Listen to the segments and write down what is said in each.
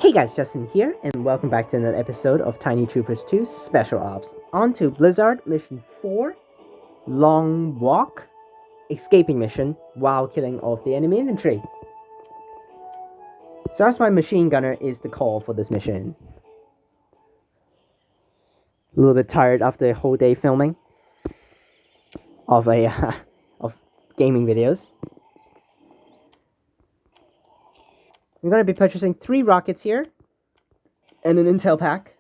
Hey guys, Justin here, and welcome back to another episode of Tiny Troopers 2 Special Ops. On to Blizzard Mission 4, Long Walk, Escaping Mission while killing all of the enemy infantry. So that's why Machine Gunner is the call for this mission. A little bit tired after the whole day filming of of gaming videos. I'm going to be purchasing 3 rockets here and an intel pack.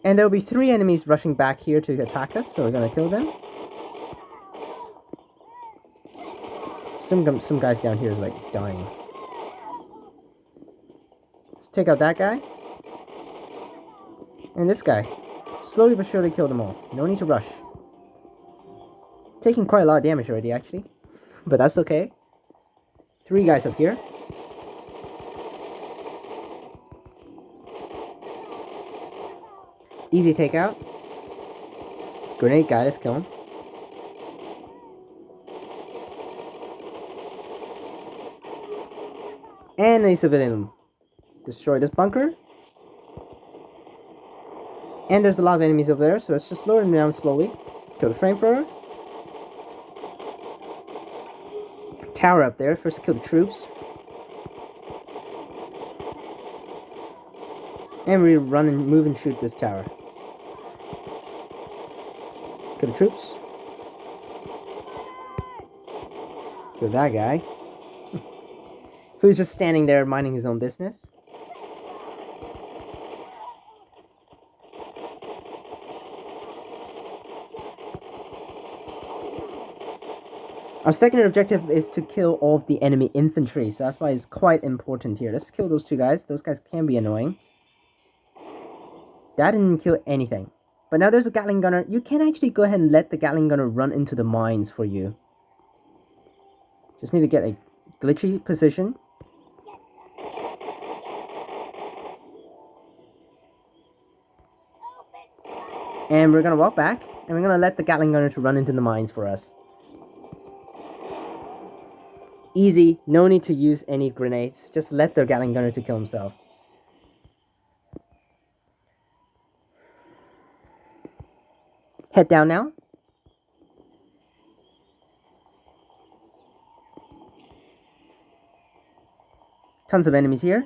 And there will be 3 enemies rushing back here to attack us, so we're going to kill them. Some guys down here is like dying. Let's take out that guy. And this guy. Slowly but surely kill them all. No need to rush. Taking quite a lot of damage already, actually. But that's okay. 3 guys up here. Easy takeout. Grenade guy, let's kill him. And a civilian. Destroy this bunker. And there's a lot of enemies over there, so let's just slow them down slowly. Kill the flamethrower. Tower up there. First kill the troops. And we run and move and shoot this tower. Kill the troops. Kill that guy. Who's just standing there minding his own business. Our secondary objective is to kill all of the enemy infantry, so that's why it's quite important here. Let's kill those 2 guys. Those guys can be annoying. That didn't kill anything. But now there's a Gatling gunner. You can actually go ahead and let the Gatling gunner run into the mines for you. Just need to get a glitchy position. And we're going to walk back, and we're going to let the Gatling gunner to run into the mines for us. Easy, no need to use any grenades. Just let the Gatling gunner to kill himself. Head down now. Tons of enemies here.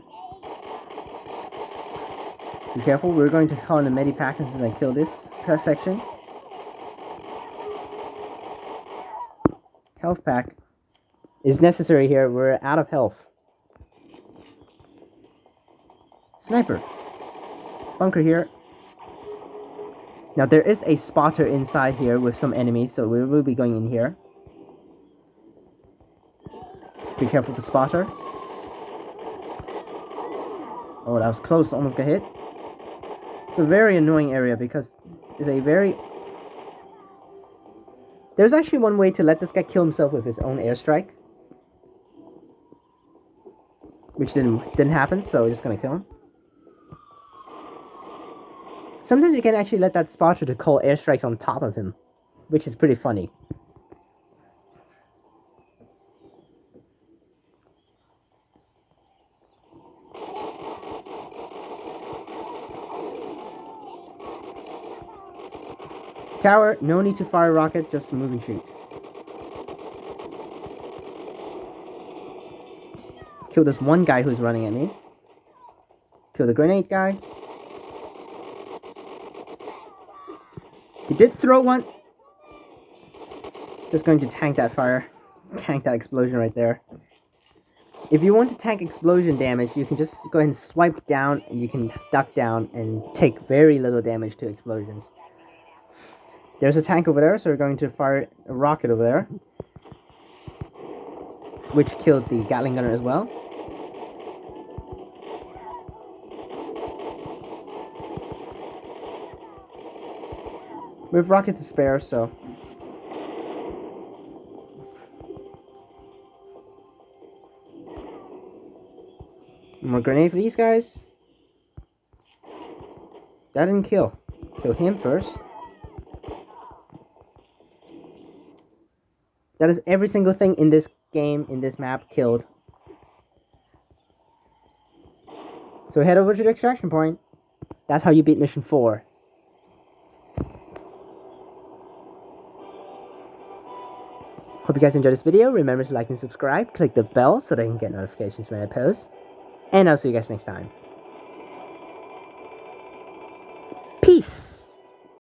Be careful, we're going to call in a medipack and then kill this section. Health pack is necessary here. We're out of health. Sniper. Bunker here. Now there is a spotter inside here with some enemies, so we will be going in here. Be careful with the spotter. Oh, that was close, almost got hit. It's a very annoying area because it's a very... There's actually one way to let this guy kill himself with his own airstrike. Which didn't happen, so we're just gonna kill him. Sometimes you can actually let that spotter to call airstrikes on top of him, which is pretty funny. Tower, no need to fire a rocket, just move and shoot. Kill this one guy who's running at me. Kill the grenade guy. He did throw one. Just going to tank that fire. Tank that explosion right there. If you want to tank explosion damage, you can just go ahead and swipe down and you can duck down and take very little damage to explosions. There's a tank over there, so we're going to fire a rocket over there. Which killed the Gatling gunner as well. We have rocket to spare, so... More grenade for these guys. That didn't kill. Kill him first. That is every single thing in this game, in this map, killed. So head over to the extraction point. That's how you beat mission 4. Hope you guys enjoyed this video. Remember to like and subscribe. Click the bell so that you can get notifications when I post. And I'll see you guys next time. Peace!